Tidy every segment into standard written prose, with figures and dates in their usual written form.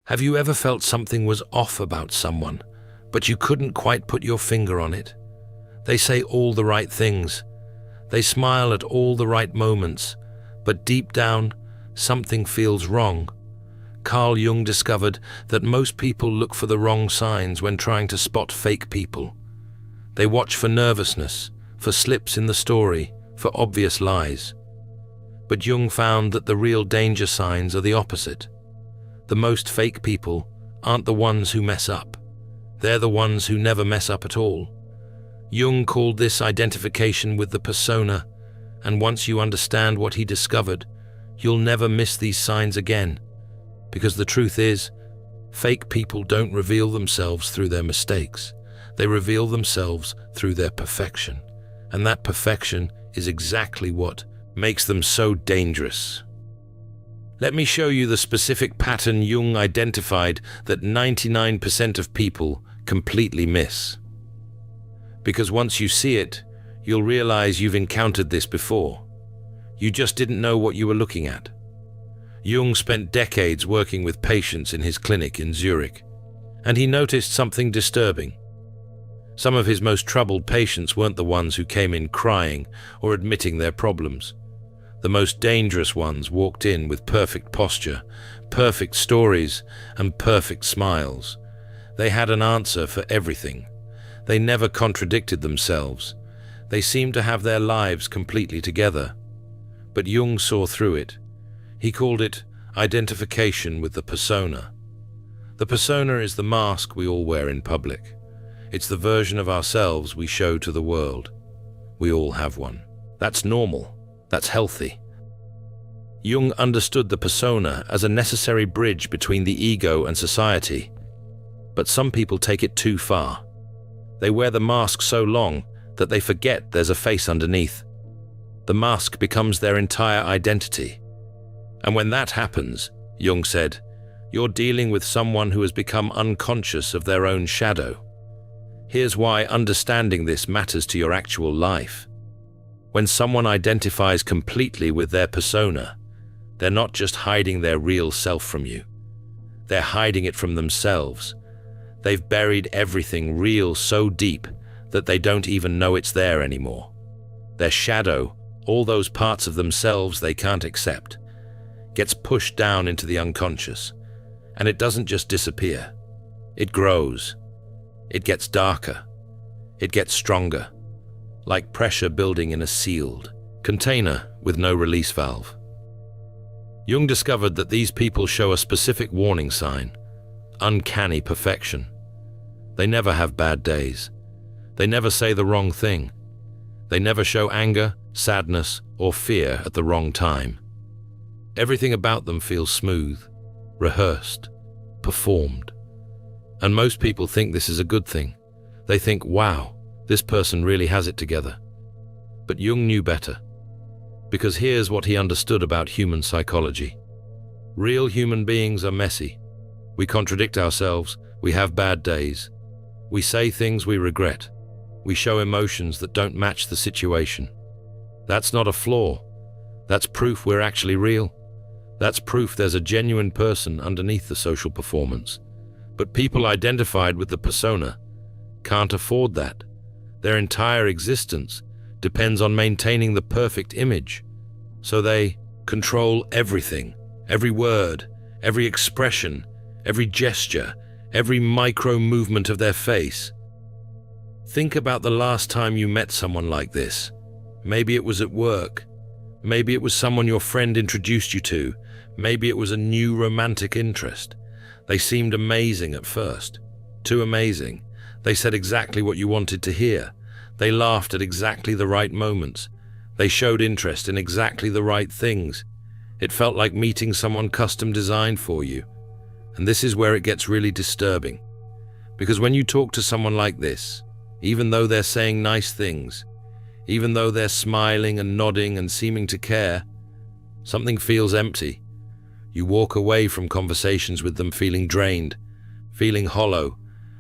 Have you ever felt something was off about someone, but you couldn't quite put your finger on it? They say all the right things. They smile at all the right moments, but deep down, something feels wrong. Carl Jung discovered that most people look for the wrong signs when trying to spot fake people. They watch for nervousness, for slips in the story, for obvious lies. But Jung found that the real danger signs are the opposite. The most fake people aren't the ones who mess up. They're the ones who never mess up at all. Jung called this identification with the persona, and once you understand what he discovered, you'll never miss these signs again. Because the truth is, fake people don't reveal themselves through their mistakes. They reveal themselves through their perfection. And that perfection is exactly what makes them so dangerous. Let me show you the specific pattern Jung identified that 99% of people completely miss. Because once you see it, you'll realize you've encountered this before. You just didn't know what you were looking at. Jung spent decades working with patients in his clinic in Zurich, and he noticed something disturbing. Some of his most troubled patients weren't the ones who came in crying or admitting their problems. The most dangerous ones walked in with perfect posture, perfect stories, and perfect smiles. They had an answer for everything. They never contradicted themselves. They seemed to have their lives completely together. But Jung saw through it. He called it identification with the persona. The persona is the mask we all wear in public. It's the version of ourselves we show to the world. We all have one. That's normal. That's healthy. Jung understood the persona as a necessary bridge between the ego and society. But some people take it too far. They wear the mask so long that they forget there's a face underneath. The mask becomes their entire identity. And when that happens, Jung said, you're dealing with someone who has become unconscious of their own shadow. Here's why understanding this matters to your actual life. When someone identifies completely with their persona, they're not just hiding their real self from you. They're hiding it from themselves. They've buried everything real so deep that they don't even know it's there anymore. Their shadow, all those parts of themselves they can't accept, gets pushed down into the unconscious. And it doesn't just disappear. It grows. It gets darker. It gets stronger, like pressure building in a sealed container with no release valve. Jung discovered that these people show a specific warning sign: uncanny perfection. They never have bad days. They never say the wrong thing. They never show anger, sadness, or fear at the wrong time. Everything about them feels smooth, rehearsed, performed. And most people think this is a good thing. They think, wow, this person really has it together. But Jung knew better. Because here's what he understood about human psychology. Real human beings are messy. We contradict ourselves. We have bad days. We say things we regret. We show emotions that don't match the situation. That's not a flaw. That's proof we're actually real. That's proof there's a genuine person underneath the social performance. But people identified with the persona can't afford that. Their entire existence depends on maintaining the perfect image. So they control everything, every word, every expression, every gesture, every micro movement of their face. Think about the last time you met someone like this. Maybe it was at work. Maybe it was someone your friend introduced you to. Maybe it was a new romantic interest. They seemed amazing at first. Too amazing. They said exactly what you wanted to hear. They laughed at exactly the right moments. They showed interest in exactly the right things. It felt like meeting someone custom designed for you. And this is where it gets really disturbing. Because when you talk to someone like this, even though they're saying nice things, even though they're smiling and nodding and seeming to care, something feels empty. You walk away from conversations with them feeling drained, feeling hollow,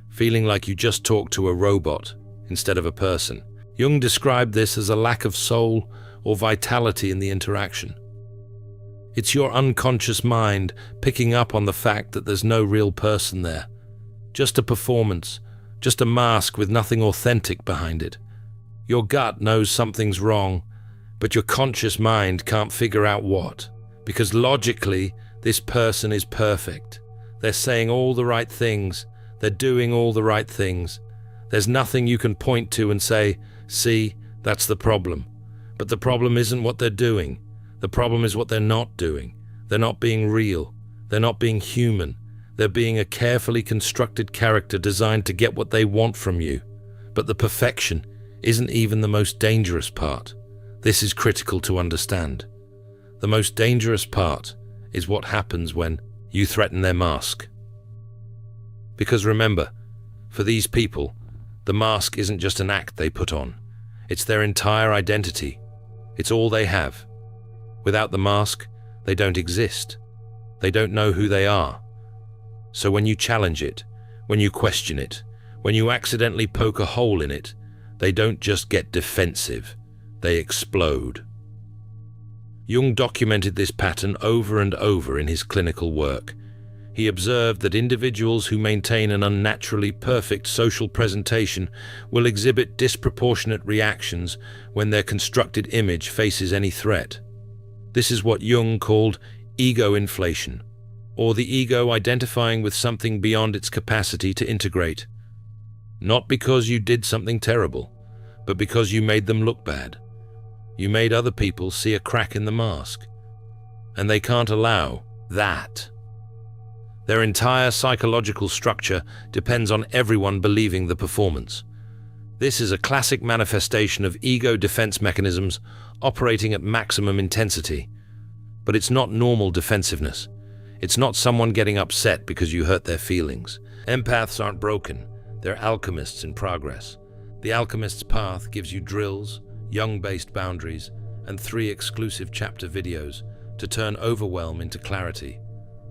feeling like you just talked to a robot instead of a person. Jung described this as a lack of soul or vitality in the interaction. It's your unconscious mind picking up on the fact that there's no real person there. Just a performance, just a mask with nothing authentic behind it. Your gut knows something's wrong, but your conscious mind can't figure out what. Because logically, this person is perfect. They're saying all the right things. They're doing all the right things. There's nothing you can point to and say, see, that's the problem. But the problem isn't what they're doing. The problem is what they're not doing. They're not being real. They're not being human. They're being a carefully constructed character designed to get what they want from you. But the perfection isn't even the most dangerous part. This is critical to understand. The most dangerous part is what happens when you threaten their mask. Because remember, for these people, the mask isn't just an act they put on. It's their entire identity. It's all they have. Without the mask, they don't exist. They don't know who they are. So when you challenge it, when you question it, when you accidentally poke a hole in it, they don't just get defensive, they explode. Jung documented this pattern over and over in his clinical work. He observed that individuals who maintain an unnaturally perfect social presentation will exhibit disproportionate reactions when their constructed image faces any threat. This is what Jung called ego inflation, or the ego identifying with something beyond its capacity to integrate. Not because you did something terrible, but because you made them look bad. You made other people see a crack in the mask. And they can't allow that. Their entire psychological structure depends on everyone believing the performance. This is a classic manifestation of ego defense mechanisms operating at maximum intensity. But it's not normal defensiveness. It's not someone getting upset because you hurt their feelings. Empaths aren't broken. They're alchemists in progress. The Alchemist's Path gives you drills, Jung-based boundaries, and 3 exclusive chapter videos to turn overwhelm into clarity.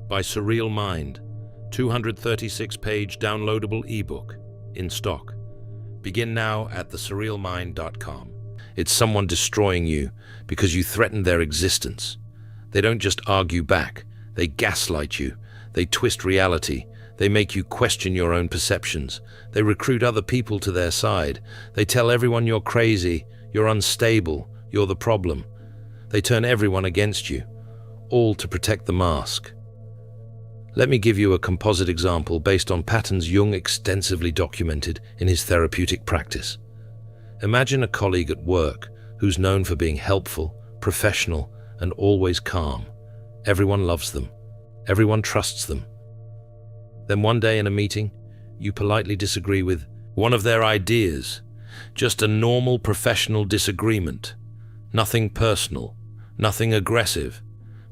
By Surreal Mind, 236-page downloadable ebook in stock. Begin now at thesurrealmind.com. It's someone destroying you because you threatened their existence. They don't just argue back, they gaslight you, they twist reality, they make you question your own perceptions, they recruit other people to their side, they tell everyone you're crazy, you're unstable, you're the problem. They turn everyone against you, all to protect the mask. Let me give you a composite example based on patterns Jung extensively documented in his therapeutic practice. Imagine a colleague at work who's known for being helpful, professional, and always calm. Everyone loves them. Everyone trusts them. Then one day in a meeting, you politely disagree with one of their ideas. Just a normal professional disagreement. Nothing personal, nothing aggressive,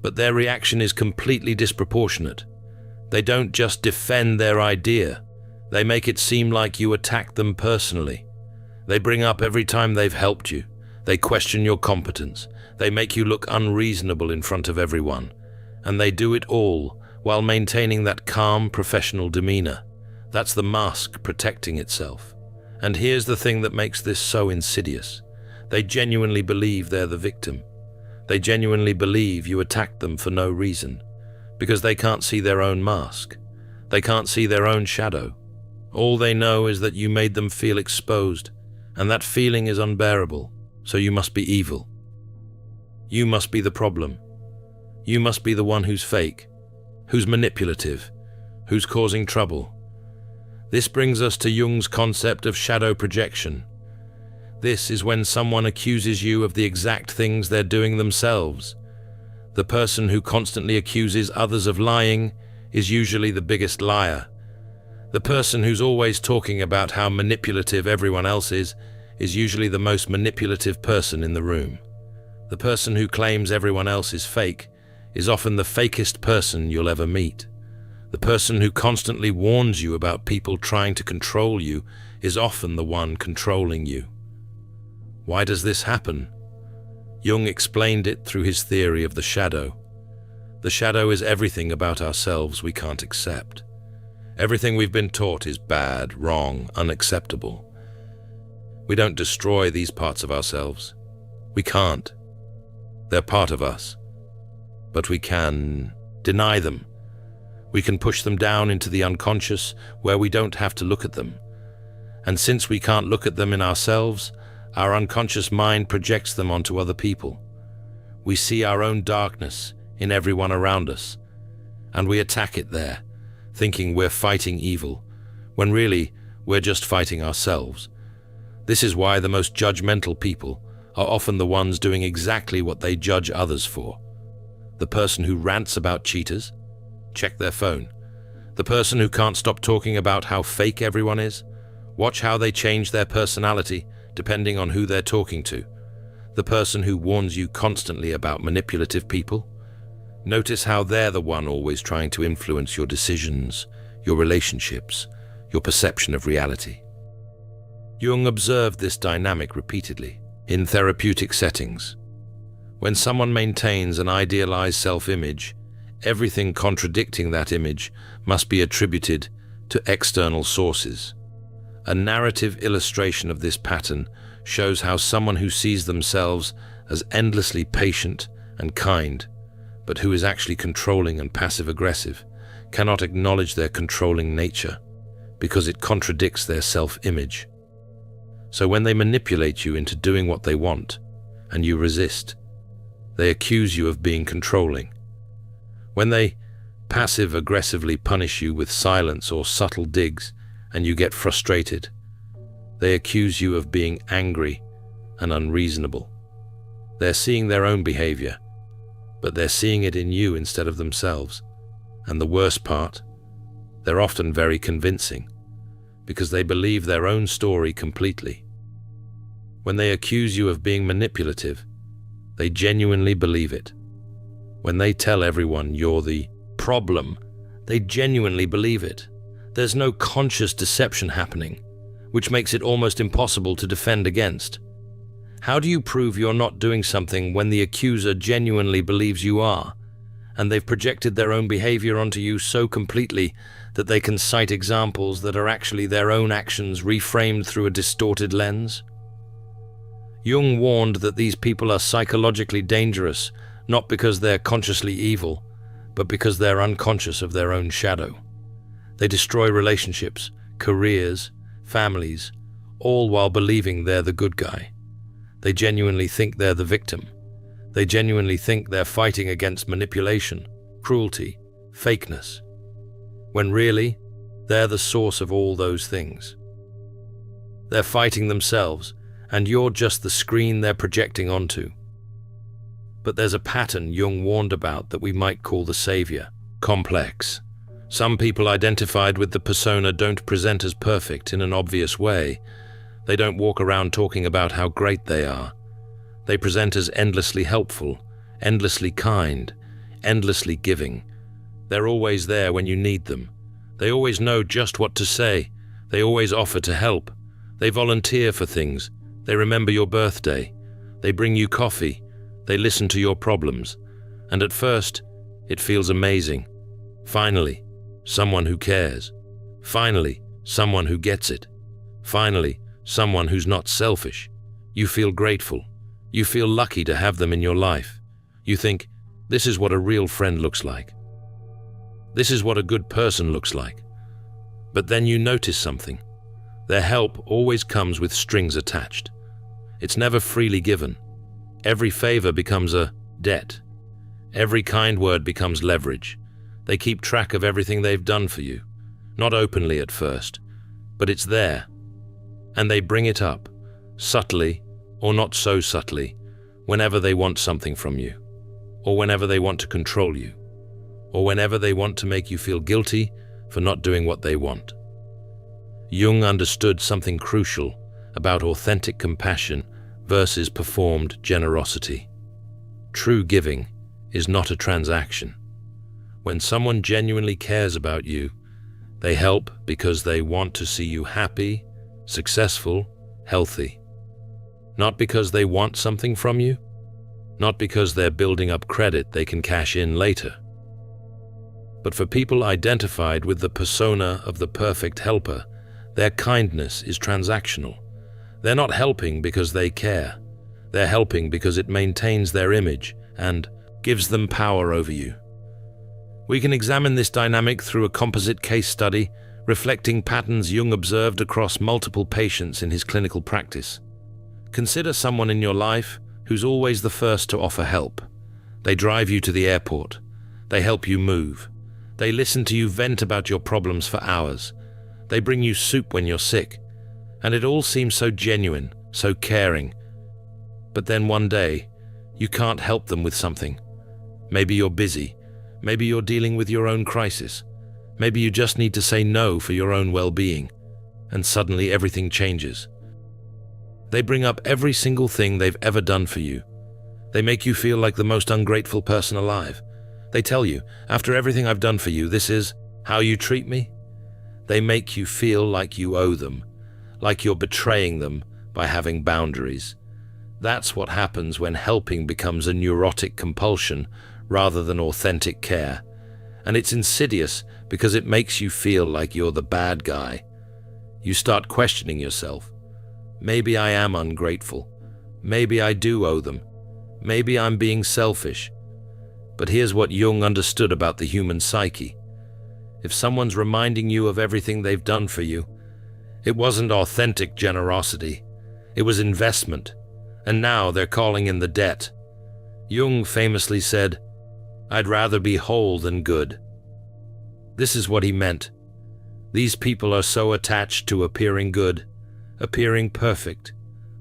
but their reaction is completely disproportionate. They don't just defend their idea, they make it seem like you attacked them personally. They bring up every time they've helped you, they question your competence, they make you look unreasonable in front of everyone, and they do it all while maintaining that calm professional demeanor. That's the mask protecting itself. And here's the thing that makes this so insidious. They genuinely believe they're the victim. They genuinely believe you attacked them for no reason, because they can't see their own mask. They can't see their own shadow. All they know is that you made them feel exposed, and that feeling is unbearable, so you must be evil. You must be the problem. You must be the one who's fake, who's manipulative, who's causing trouble. This brings us to Jung's concept of shadow projection. This is when someone accuses you of the exact things they're doing themselves. The person who constantly accuses others of lying is usually the biggest liar. The person who's always talking about how manipulative everyone else is usually the most manipulative person in the room. The person who claims everyone else is fake is often the fakest person you'll ever meet. The person who constantly warns you about people trying to control you is often the one controlling you. Why does this happen? Jung explained it through his theory of the shadow. The shadow is everything about ourselves we can't accept. Everything we've been taught is bad, wrong, unacceptable. We don't destroy these parts of ourselves. We can't. They're part of us. but we can deny them. We can push them down into the unconscious where we don't have to look at them. And since we can't look at them in ourselves, our unconscious mind projects them onto other people. We see our own darkness in everyone around us, and we attack it there, thinking we're fighting evil, when really we're just fighting ourselves. This is why the most judgmental people are often the ones doing exactly what they judge others for. The person who rants about cheaters, check their phone. The person who can't stop talking about how fake everyone is, watch how they change their personality depending on who they're talking to. The person who warns you constantly about manipulative people, notice how they're the one always trying to influence your decisions, your relationships, your perception of reality. Jung observed this dynamic repeatedly in therapeutic settings. When someone maintains an idealized self-image, everything contradicting that image must be attributed to external sources. A narrative illustration of this pattern shows how someone who sees themselves as endlessly patient and kind, but who is actually controlling and passive-aggressive, cannot acknowledge their controlling nature because it contradicts their self-image. So when they manipulate you into doing what they want, and you resist, they accuse you of being controlling. When they passive-aggressively punish you with silence or subtle digs, and you get frustrated, they accuse you of being angry and unreasonable. They're seeing their own behavior, but they're seeing it in you instead of themselves. And the worst part, they're often very convincing, because they believe their own story completely. When they accuse you of being manipulative, they genuinely believe it. When they tell everyone you're the problem, they genuinely believe it. There's no conscious deception happening, which makes it almost impossible to defend against. How do you prove you're not doing something when the accuser genuinely believes you are, and they've projected their own behavior onto you so completely that they can cite examples that are actually their own actions reframed through a distorted lens? Jung warned that these people are psychologically dangerous, not because they're consciously evil, but because they're unconscious of their own shadow. They destroy relationships, careers, families, all while believing they're the good guy. They genuinely think they're the victim. They genuinely think they're fighting against manipulation, cruelty, fakeness, when really, they're the source of all those things. They're fighting themselves, and you're just the screen they're projecting onto. But there's a pattern Jung warned about that we might call the savior complex. Some people identified with the persona don't present as perfect in an obvious way. They don't walk around talking about how great they are. They present as endlessly helpful, endlessly kind, endlessly giving. They're always there when you need them. They always know just what to say. They always offer to help. They volunteer for things. They remember your birthday. They bring you coffee. They listen to your problems. And at first, it feels amazing. Finally, someone who cares. Finally, someone who gets it. Finally, someone who's not selfish. You feel grateful. You feel lucky to have them in your life. You think, this is what a real friend looks like. This is what a good person looks like. But then you notice something. Their help always comes with strings attached. It's never freely given. Every favor becomes a debt. Every kind word becomes leverage. They keep track of everything they've done for you. Not openly at first, but it's there. And they bring it up, subtly or not so subtly, whenever they want something from you, or whenever they want to control you, or whenever they want to make you feel guilty for not doing what they want. Jung understood something crucial about authentic compassion versus performed generosity. True giving is not a transaction. When someone genuinely cares about you, they help because they want to see you happy, successful, healthy. Not because they want something from you, not because they're building up credit they can cash in later. But for people identified with the persona of the perfect helper, their kindness is transactional. They're not helping because they care. They're helping because it maintains their image and, gives them power over you. We can examine this dynamic through a composite case study reflecting patterns Jung observed across multiple patients in his clinical practice. Consider someone in your life who's always the first to offer help. They drive you to the airport. They help you move. They listen to you vent about your problems for hours. They bring you soup when you're sick. And it all seems so genuine, so caring. But then one day, you can't help them with something. Maybe you're busy. Maybe you're dealing with your own crisis. Maybe you just need to say no for your own well-being. And suddenly everything changes. They bring up every single thing they've ever done for you. They make you feel like the most ungrateful person alive. They tell you, after everything I've done for you, this is how you treat me? They make you feel like you owe them, like you're betraying them by having boundaries. That's what happens when helping becomes a neurotic compulsion rather than authentic care. And it's insidious because it makes you feel like you're the bad guy. You start questioning yourself. Maybe I am ungrateful. Maybe I do owe them. Maybe I'm being selfish. But here's what Jung understood about the human psyche. If someone's reminding you of everything they've done for you, it wasn't authentic generosity. It was investment. And now they're calling in the debt. Jung famously said, "I'd rather be whole than good." This is what he meant. These people are so attached to appearing good, appearing perfect,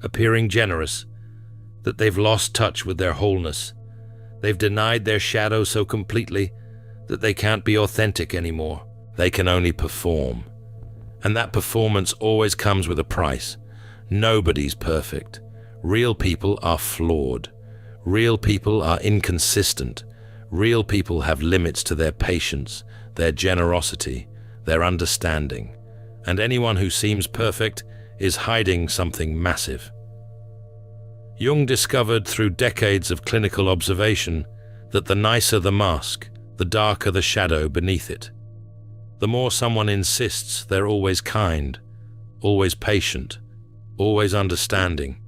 appearing generous, that they've lost touch with their wholeness. They've denied their shadow so completely that they can't be authentic anymore. They can only perform. And that performance always comes with a price. Nobody's perfect. Real people are flawed. Real people are inconsistent. Real people have limits to their patience, their generosity, their understanding. And anyone who seems perfect is hiding something massive. Jung discovered through decades of clinical observation that the nicer the mask, the darker the shadow beneath it. The more someone insists they're always kind, always patient, always understanding,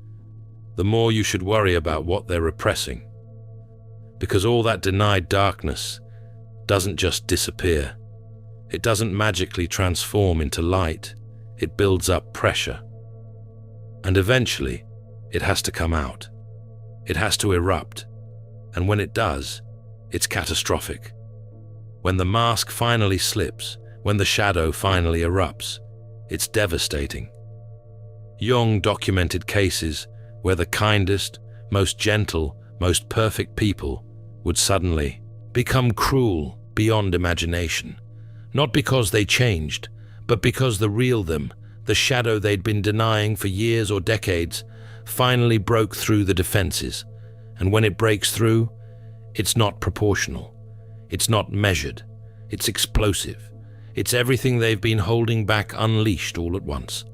the more you should worry about what they're repressing. Because all that denied darkness doesn't just disappear. It doesn't magically transform into light. It builds up pressure. And eventually, it has to come out. It has to erupt. And when it does, it's catastrophic. When the mask finally slips, when the shadow finally erupts, it's devastating. Jung documented cases where the kindest, most gentle, most perfect people would suddenly become cruel beyond imagination. Not because they changed, but because the real them, the shadow they'd been denying for years or decades, finally broke through the defenses. And when it breaks through, it's not proportional. It's not measured. It's explosive. It's everything they've been holding back unleashed all at once.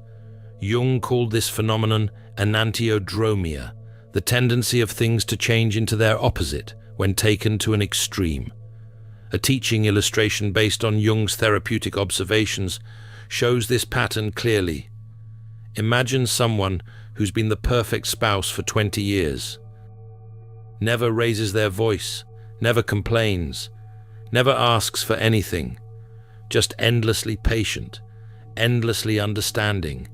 Jung called this phenomenon enantiodromia, the tendency of things to change into their opposite when taken to an extreme. A teaching illustration based on Jung's therapeutic observations shows this pattern clearly. Imagine someone who's been the perfect spouse for 20 years. Never raises their voice, never complains, never asks for anything, just endlessly patient, endlessly understanding,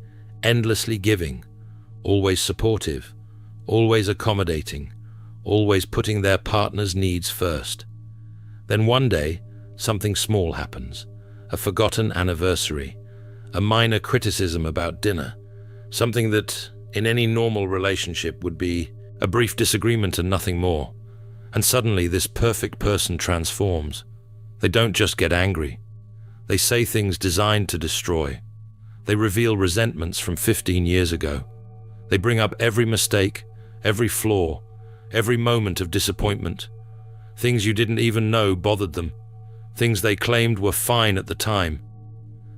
endlessly giving, always supportive, always accommodating, always putting their partner's needs first. Then one day, something small happens, a forgotten anniversary, a minor criticism about dinner, something that, in any normal relationship, would be a brief disagreement and nothing more. And suddenly this perfect person transforms. They don't just get angry. They say things designed to destroy. They reveal resentments from 15 years ago. They bring up every mistake, every flaw, every moment of disappointment. Things you didn't even know bothered them. Things they claimed were fine at the time.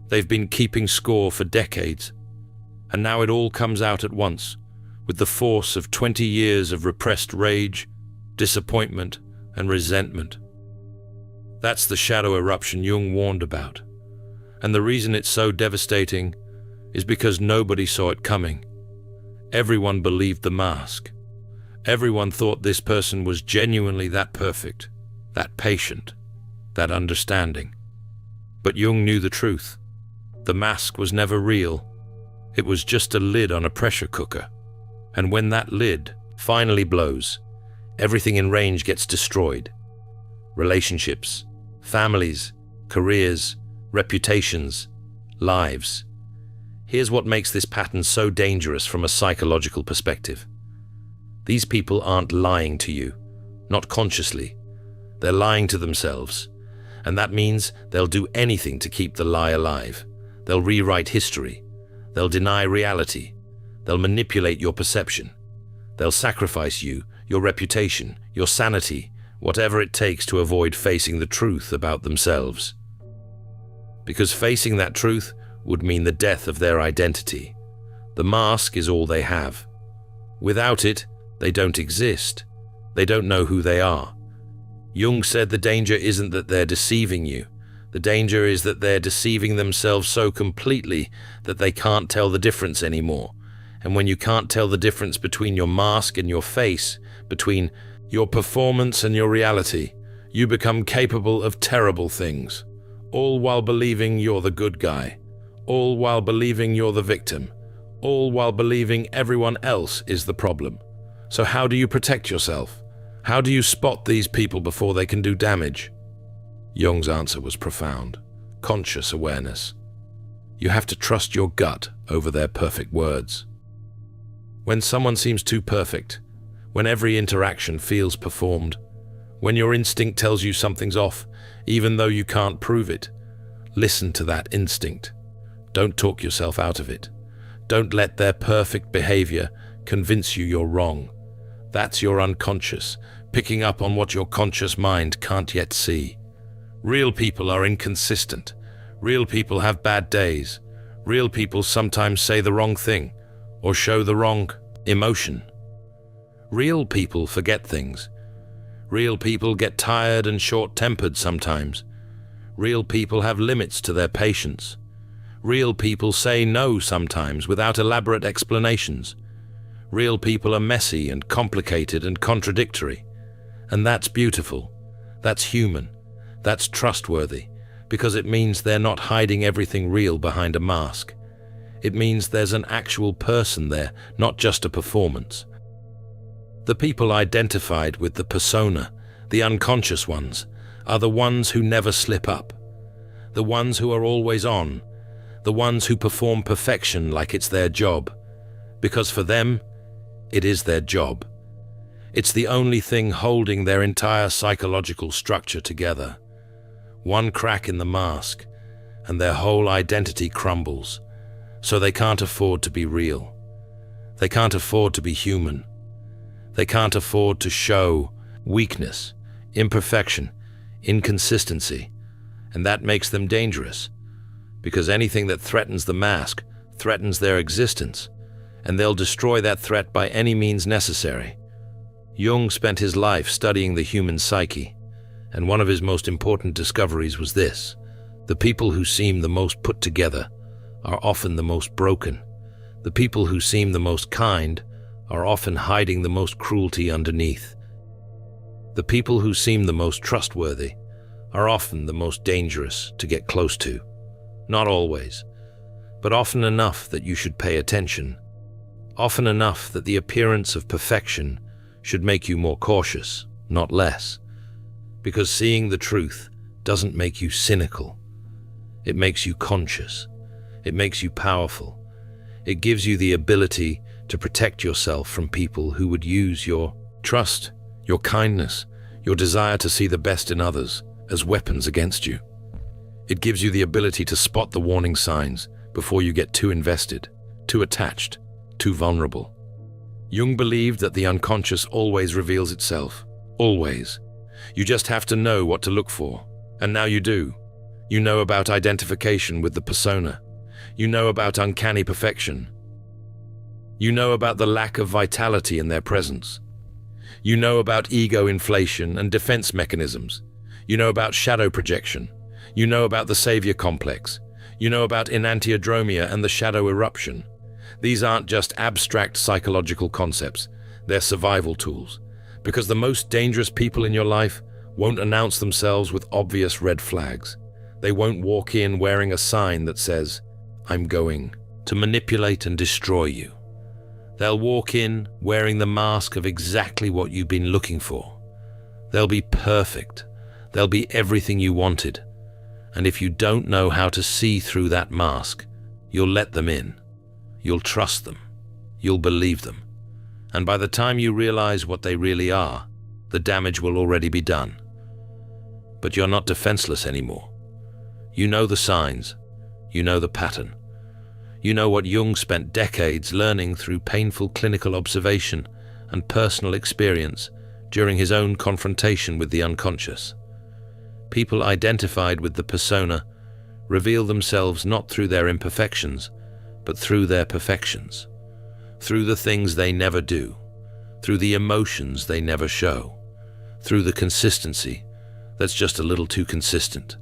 They've been keeping score for decades. And now it all comes out at once, with the force of 20 years of repressed rage, disappointment, and resentment. That's the shadow eruption Jung warned about. And the reason it's so devastating is because nobody saw it coming. Everyone believed the mask. Everyone thought this person was genuinely that perfect, that patient, that understanding. But Jung knew the truth. The mask was never real. It was just a lid on a pressure cooker. And when that lid finally blows, everything in range gets destroyed. Relationships, families, careers, reputations, lives. Here's what makes this pattern so dangerous from a psychological perspective. These people aren't lying to you, not consciously. They're lying to themselves. And that means they'll do anything to keep the lie alive. They'll rewrite history. They'll deny reality. They'll manipulate your perception. They'll sacrifice you, your reputation, your sanity, whatever it takes to avoid facing the truth about themselves. Because facing that truth would mean the death of their identity. The mask is all they have. Without it, they don't exist. They don't know who they are. Jung said the danger isn't that they're deceiving you. The danger is that they're deceiving themselves so completely that they can't tell the difference anymore. And when you can't tell the difference between your mask and your face, between your performance and your reality, you become capable of terrible things, all while believing you're the good guy, all while believing you're the victim, all while believing everyone else is the problem. So how do you protect yourself? How do you spot these people before they can do damage? Jung's answer was profound. Conscious awareness. You have to trust your gut over their perfect words. When someone seems too perfect, when every interaction feels performed, when your instinct tells you something's off, even though you can't prove it, listen to that instinct. Don't talk yourself out of it. Don't let their perfect behavior convince you you're wrong. That's your unconscious, picking up on what your conscious mind can't yet see. Real people are inconsistent. Real people have bad days. Real people sometimes say the wrong thing or show the wrong emotion. Real people forget things. Real people get tired and short-tempered sometimes. Real people have limits to their patience. Real people say no sometimes without elaborate explanations. Real people are messy and complicated and contradictory. And that's beautiful. That's human. That's trustworthy, because it means they're not hiding everything real behind a mask. It means there's an actual person there, not just a performance. The people identified with the persona, the unconscious ones, are the ones who never slip up. The ones who are always on. The ones who perform perfection like it's their job. Because for them, it is their job. It's the only thing holding their entire psychological structure together. One crack in the mask, and their whole identity crumbles. So they can't afford to be real. They can't afford to be human. They can't afford to show weakness, imperfection, inconsistency. And that makes them dangerous, because anything that threatens the mask threatens their existence, and they'll destroy that threat by any means necessary. Jung spent his life studying the human psyche, and one of his most important discoveries was this: the people who seem the most put together are often the most broken. The people who seem the most kind are often hiding the most cruelty underneath. The people who seem the most trustworthy are often the most dangerous to get close to. Not always, but often enough that you should pay attention. Often enough that the appearance of perfection should make you more cautious, not less. Because seeing the truth doesn't make you cynical. It makes you conscious. It makes you powerful. It gives you the ability to protect yourself from people who would use your trust, your kindness, your desire to see the best in others as weapons against you. It gives you the ability to spot the warning signs before you get too invested, too attached, too vulnerable. Jung believed that the unconscious always reveals itself. Always. You just have to know what to look for. And now you do. You know about identification with the persona. You know about uncanny perfection. You know about the lack of vitality in their presence. You know about ego inflation and defense mechanisms. You know about shadow projection. You know about the savior complex. You know about enantiodromia and the shadow eruption. These aren't just abstract psychological concepts. They're survival tools, because the most dangerous people in your life won't announce themselves with obvious red flags. They won't walk in wearing a sign that says, "I'm going," to manipulate and destroy you. They'll walk in wearing the mask of exactly what you've been looking for. They'll be perfect. They'll be everything you wanted. And if you don't know how to see through that mask, you'll let them in. You'll trust them. You'll believe them. And by the time you realize what they really are, the damage will already be done. But you're not defenseless anymore. You know the signs. You know the pattern. You know what Jung spent decades learning through painful clinical observation and personal experience during his own confrontation with the unconscious. People identified with the persona reveal themselves not through their imperfections, but through their perfections, through the things they never do, through the emotions they never show, through the consistency that's just a little too consistent,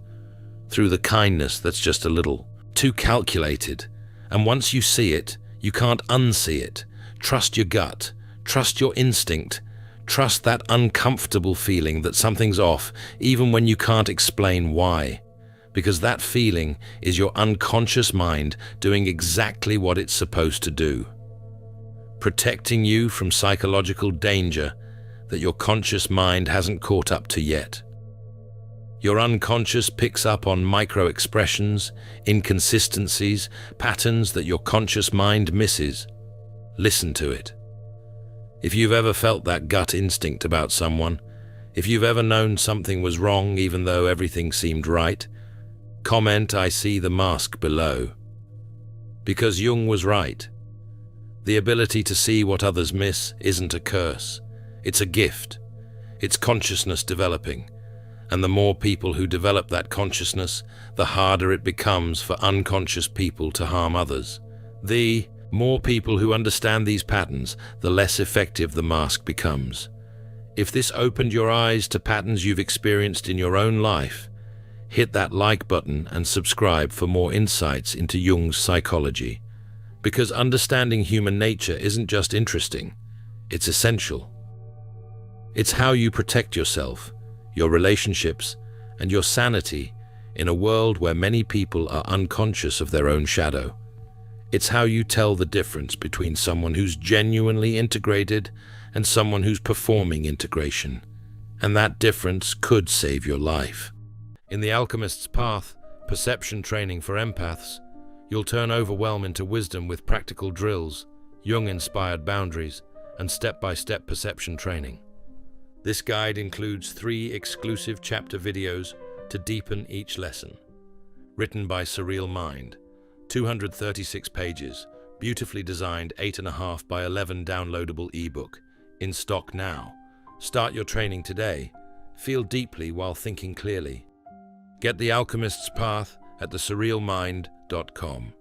through the kindness that's just a little too calculated. And once you see it, you can't unsee it. Trust your gut, trust your instinct, trust that uncomfortable feeling that something's off, even when you can't explain why. Because that feeling is your unconscious mind doing exactly what it's supposed to do. Protecting you from psychological danger that your conscious mind hasn't caught up to yet. Your unconscious picks up on micro-expressions, inconsistencies, patterns that your conscious mind misses. Listen to it. If you've ever felt that gut instinct about someone, if you've ever known something was wrong even though everything seemed right, comment "I see the mask" below. Because Jung was right. The ability to see what others miss isn't a curse. It's a gift. It's consciousness developing. And the more people who develop that consciousness, the harder it becomes for unconscious people to harm others. The more people who understand these patterns, the less effective the mask becomes. If this opened your eyes to patterns you've experienced in your own life, hit that like button and subscribe for more insights into Jung's psychology. Because understanding human nature isn't just interesting, it's essential. It's how you protect yourself, your relationships, and your sanity in a world where many people are unconscious of their own shadow. It's how you tell the difference between someone who's genuinely integrated and someone who's performing integration. And that difference could save your life. In The Alchemist's Path, perception training for empaths, you'll turn overwhelm into wisdom with practical drills, Jung-inspired boundaries, and step-by-step perception training. This guide includes 3 exclusive chapter videos to deepen each lesson. Written by Surreal Mind, 236 pages, beautifully designed 8.5 by 11 downloadable ebook, in stock now. Start your training today. Feel deeply while thinking clearly. Get The Alchemist's Path at thesurrealmind.com.